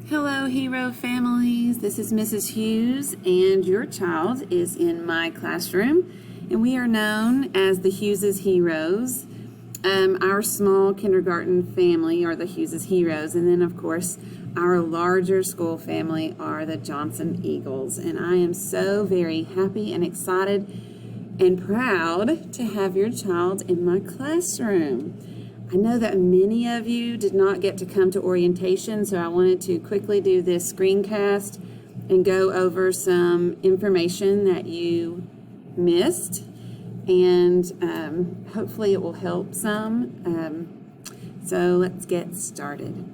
Hello, Hero families. This is Mrs. Hughes, and your child is in my classroom, and we are known as the Hughes Heroes. Our small kindergarten family are the Hughes Heroes, and then, of course, our larger school family are the Johnson Eagles. And I am so very happy and excited and proud to have your child in my classroom. I know that many of you did not get to come to orientation, so I wanted to quickly do this screencast and go over some information that you missed, and hopefully it will help some. So let's get started.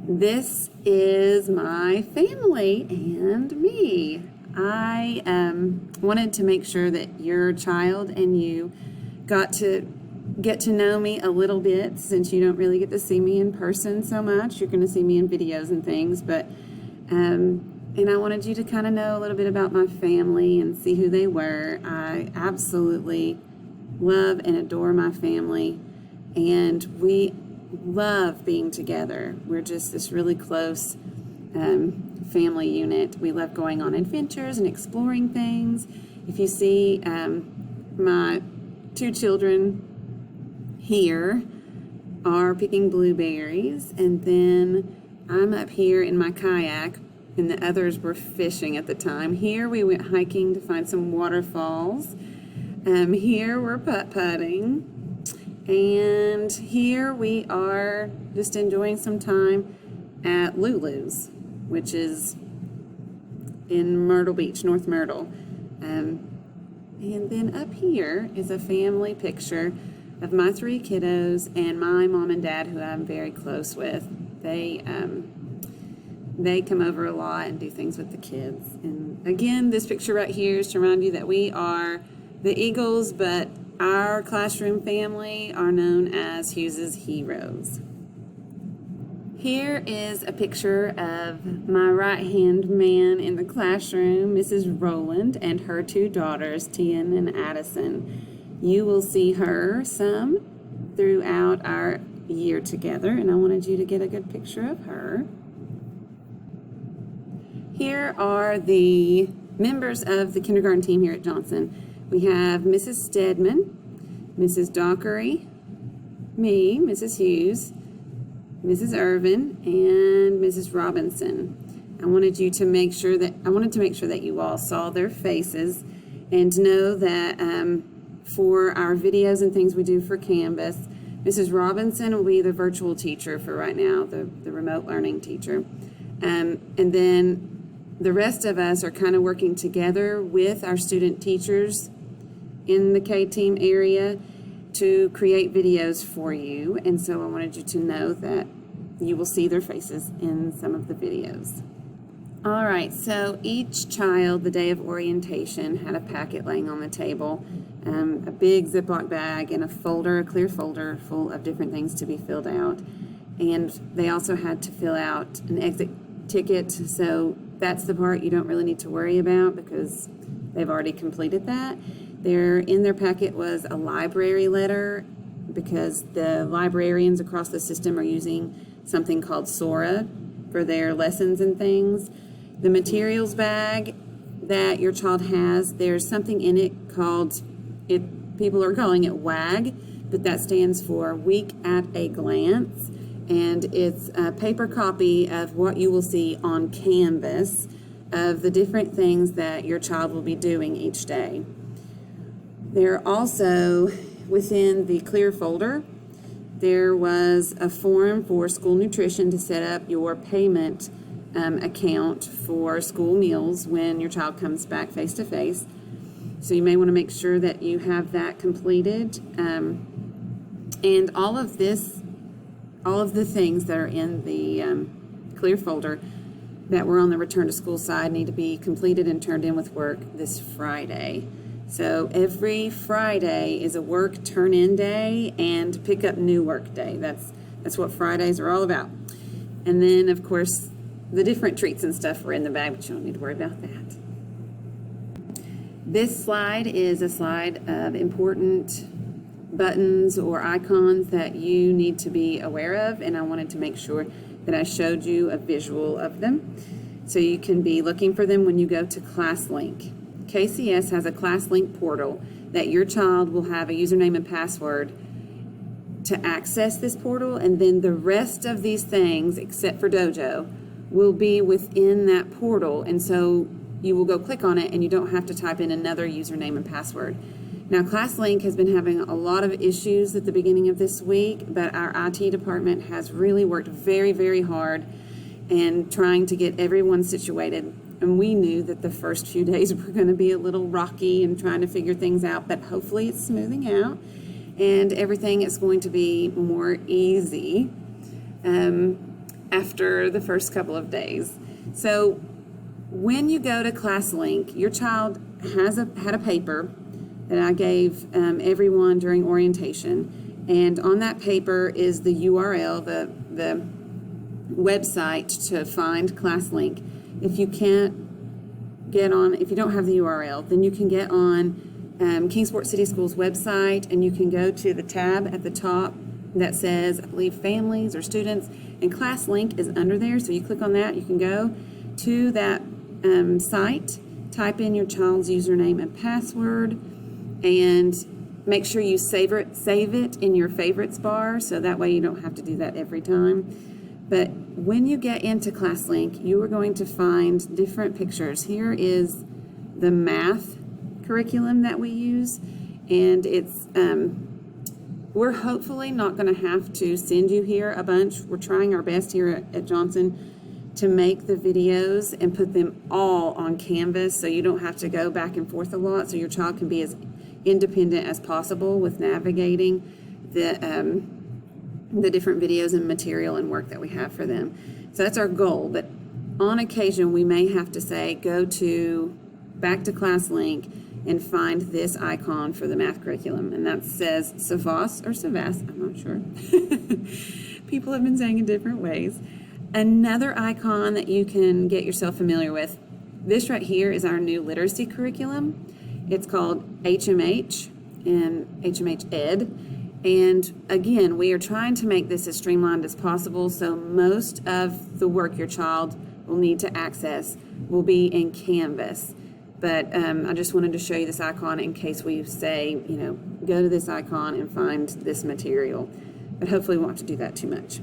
This is my family and me. I wanted to make sure that your child and you got to get to know me a little bit, since you don't really get to see me in person so much. You're going to see me in videos and things, but and I wanted you to kind of know a little bit about my family and see who they were. I absolutely love and adore my family, and we love being together. We're just this really close family unit. We love going on adventures and exploring things. If you see my two children here are picking blueberries, and then I'm up here in my kayak, and the others were fishing at the time. Here we went hiking to find some waterfalls. Here we're putt-putting, and here we are just enjoying some time at Lulu's, which is in Myrtle Beach, North Myrtle. And then up here is a family picture of my three kiddos and my mom and dad, who I'm very close with. They come over a lot and do things with the kids. And again, this picture right here is to remind you that we are the Eagles, but our classroom family are known as Hughes Heroes. Here is a picture of my right-hand man in the classroom, Mrs. Rowland, and her two daughters, Tian and Addison. You will see her some throughout our year together, and I wanted you to get a good picture of her. Here are the members of the kindergarten team here at Johnson. We have Mrs. Stedman, Mrs. Dockery, me, Mrs. Hughes, Mrs. Irvin, and Mrs. Robinson. I wanted to make sure that you all saw their faces, and to know that for our videos and things we do for Canvas, Mrs. Robinson will be the virtual teacher for right now, the remote learning teacher. And then the rest of us are kind of working together with our student teachers in the K-team area to create videos for you, and so I wanted you to know that you will see their faces in some of the videos. All right, so each child the day of orientation had a packet laying on the table, a big Ziploc bag and a clear folder full of different things to be filled out, and they also had to fill out an exit ticket, so that's the part you don't really need to worry about because they've already completed that. In their packet was a library letter, because the librarians across the system are using something called Sora for their lessons and things. The materials bag that your child has, there's something in it called, people are calling it WAG, but that stands for Week at a Glance, and it's a paper copy of what you will see on Canvas of the different things that your child will be doing each day. There also, within the clear folder, there was a form for school nutrition to set up your payment account for school meals when your child comes back face-to-face. So you may want to make sure that you have that completed. And all of the things that are in the clear folder that were on the return to school side need to be completed and turned in with work this Friday. So every Friday is a work turn-in day and pick up new work day. That's what Fridays are all about. And then, of course, the different treats and stuff were in the bag, but you don't need to worry about that. This slide is a slide of important buttons or icons that you need to be aware of, and I wanted to make sure that I showed you a visual of them so you can be looking for them when you go to Classlink. KCS has a Classlink portal that your child will have a username and password to access this portal, and then the rest of these things, except for Dojo, will be within that portal, and so you will go click on it and you don't have to type in another username and password. Now, Classlink has been having a lot of issues at the beginning of this week, but our IT department has really worked very, very hard and trying to get everyone situated. And we knew that the first few days were going to be a little rocky and trying to figure things out, but hopefully it's smoothing out and everything is going to be more easy after the first couple of days. So when you go to Classlink, your child had a paper that I gave everyone during orientation, and on that paper is the URL, the website to find Classlink. If you can't get on, if you don't have the URL, then you can get on Kingsport City Schools website, and you can go to the tab at the top that says, I believe, families or students, and Classlink is under there. So you click on that, you can go to that site, type in your child's username and password, and make sure you save it in your favorites bar, so that way you don't have to do that every time. But when you get into Classlink, you are going to find different pictures. Here is the math curriculum that we use, and it's we're hopefully not going to have to send you here a bunch. We're trying our best here at Johnson to make the videos and put them all on Canvas so you don't have to go back and forth a lot, so your child can be as independent as possible with navigating the different videos and material and work that we have for them. So that's our goal, but on occasion we may have to say go back to Classlink and find this icon for the math curriculum, and that says Savas or Savas, I'm not sure. People have been saying it different ways. Another icon that you can get yourself familiar with, this right here is our new literacy curriculum. It's called HMH and HMH Ed. And again, we are trying to make this as streamlined as possible, so most of the work your child will need to access will be in Canvas. But I just wanted to show you this icon in case we say, go to this icon and find this material. But hopefully we won't have to do that too much.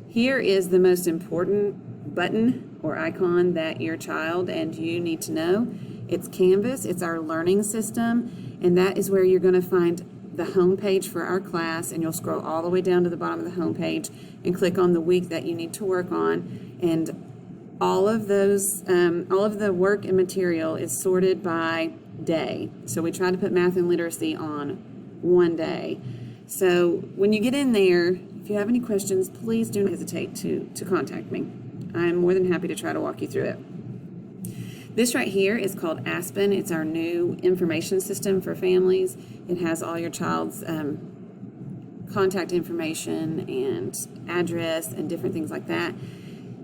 Here is the most important button or icon that your child and you need to know. It's Canvas. It's our learning system, and that is where you're going to find the home page for our class, and you'll scroll all the way down to the bottom of the home page and click on the week that you need to work on, and all of the work and material is sorted by day. So we try to put math and literacy on one day. So when you get in there, if you have any questions, please do not hesitate to contact me. I'm more than happy to try to walk you through it. This right here is called Aspen. It's our new information system for families. It has all your child's contact information and address and different things like that.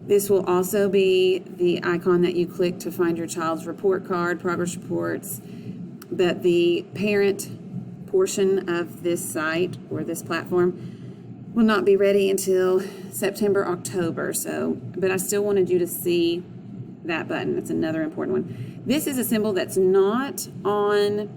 This will also be the icon that you click to find your child's report card, progress reports, but the parent portion of this site or this platform will not be ready until September, October. But I still wanted you to see that button. That's another important one. This is a symbol that's not on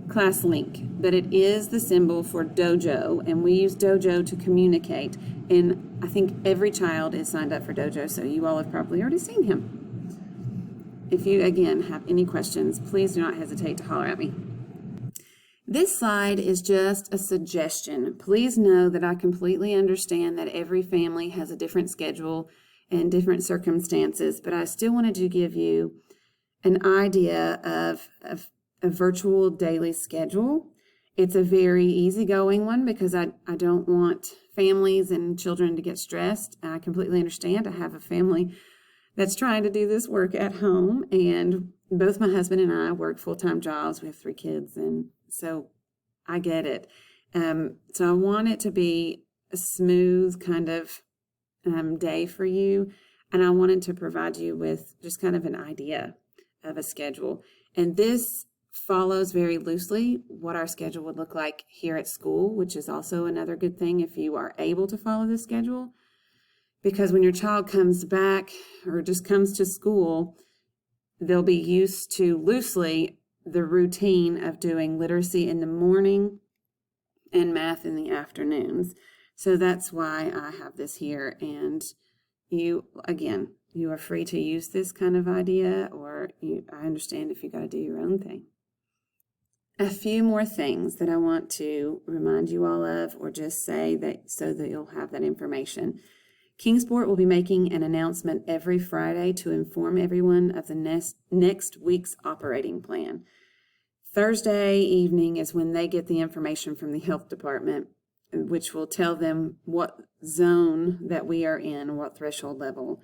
Classlink, but it is the symbol for Dojo, and we use Dojo to communicate. And I think every child is signed up for Dojo, so you all have probably already seen him. If you, again, have any questions, please do not hesitate to holler at me. This slide is just a suggestion. Please know that I completely understand that every family has a different schedule and different circumstances, but I still wanted to give you an idea of a virtual daily schedule. It's a very easygoing one because I don't want families and children to get stressed. I completely understand. I have a family that's trying to do this work at home, and both my husband and I work full-time jobs. We have 3 kids, and so I get it. So I want it to be a smooth kind of day for you, and I wanted to provide you with just kind of an idea of a schedule. And this follows very loosely what our schedule would look like here at school, which is also another good thing if you are able to follow the schedule. Because when your child comes back or just comes to school, they'll be used to loosely the routine of doing literacy in the morning and math in the afternoons. So that's why I have this here. And you, again, you are free to use this kind of idea, or I understand if you got to do your own thing. A few more things that I want to remind you all of, or just say that so that you'll have that information. Kingsport will be making an announcement every Friday to inform everyone of the next week's operating plan. Thursday evening is when they get the information from the health department, which will tell them what zone that we are in, what threshold level.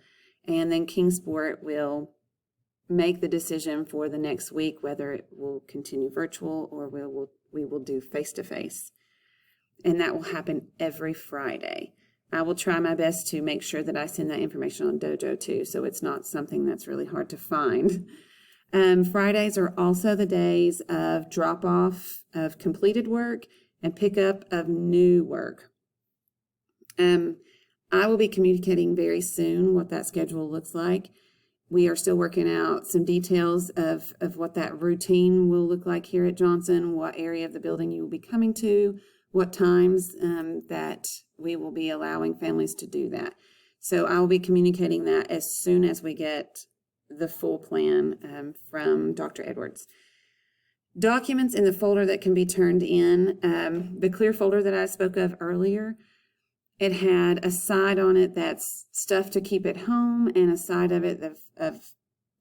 And then Kingsport will make the decision for the next week, whether it will continue virtual or we will do face-to-face. And that will happen every Friday. I will try my best to make sure that I send that information on Dojo too, so it's not something that's really hard to find. Fridays are also the days of drop-off of completed work and pickup of new work. I will be communicating very soon what that schedule looks like. We are still working out some details of what that routine will look like here at Johnson, what area of the building you will be coming to, what times that we will be allowing families to do that. So I will be communicating that as soon as we get the full plan from Dr. Edwards. Documents in the folder that can be turned in, the clear folder that I spoke of earlier, it had a side on it that's stuff to keep at home and a side of it of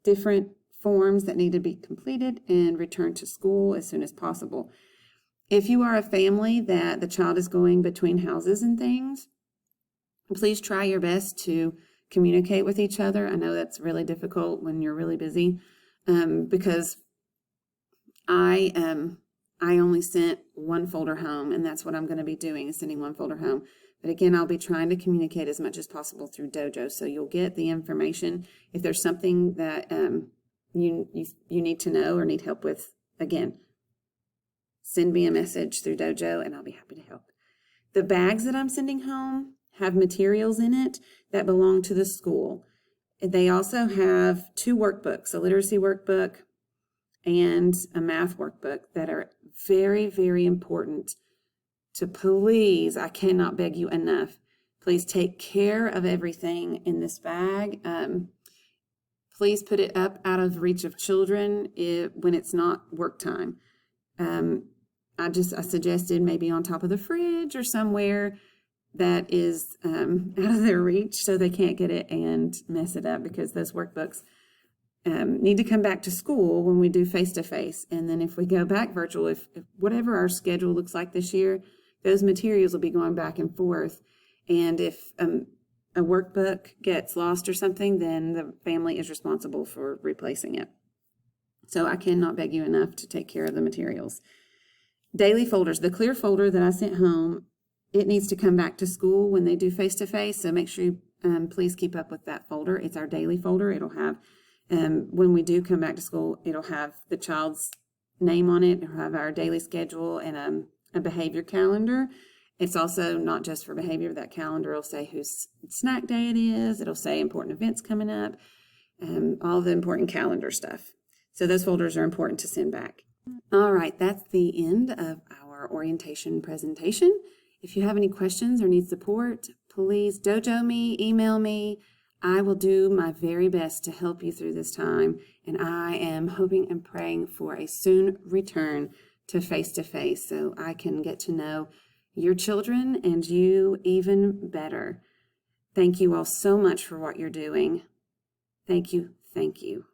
different forms that need to be completed and returned to school as soon as possible. If you are a family that the child is going between houses and things, please try your best to communicate with each other. I know that's really difficult when you're really busy, because I only sent one folder home, and that's what I'm going to be doing, is sending one folder home. But again, I'll be trying to communicate as much as possible through Dojo, so you'll get the information. If there's something that you need to know or need help with, again, send me a message through Dojo, and I'll be happy to help. The bags that I'm sending home have materials in it that belong to the school. They also have 2 workbooks, a literacy workbook and a math workbook, that are very, very important to please, I cannot beg you enough, please take care of everything in this bag. Please put it up out of reach of children when it's not work time. I suggested maybe on top of the fridge or somewhere that is out of their reach so they can't get it and mess it up, because those workbooks need to come back to school when we do face-to-face. And then if we go back virtual, if whatever our schedule looks like this year, those materials will be going back and forth. And if a workbook gets lost or something, then the family is responsible for replacing it. So I cannot beg you enough to take care of the materials. Daily folders, the clear folder that I sent home, it needs to come back to school when they do face-to-face. So make sure you please keep up with that folder. It's our daily folder. It'll have, when we do come back to school, it'll have the child's name on it. It'll have our daily schedule and a behavior calendar. It's also not just for behavior. That calendar will say whose snack day it is. It'll say important events coming up, all the important calendar stuff. So those folders are important to send back. All right, that's the end of our orientation presentation. If you have any questions or need support, please Dojo me, email me. I will do my very best to help you through this time, and I am hoping and praying for a soon return to face-to-face so I can get to know your children and you even better. Thank you all so much for what you're doing. Thank you. Thank you.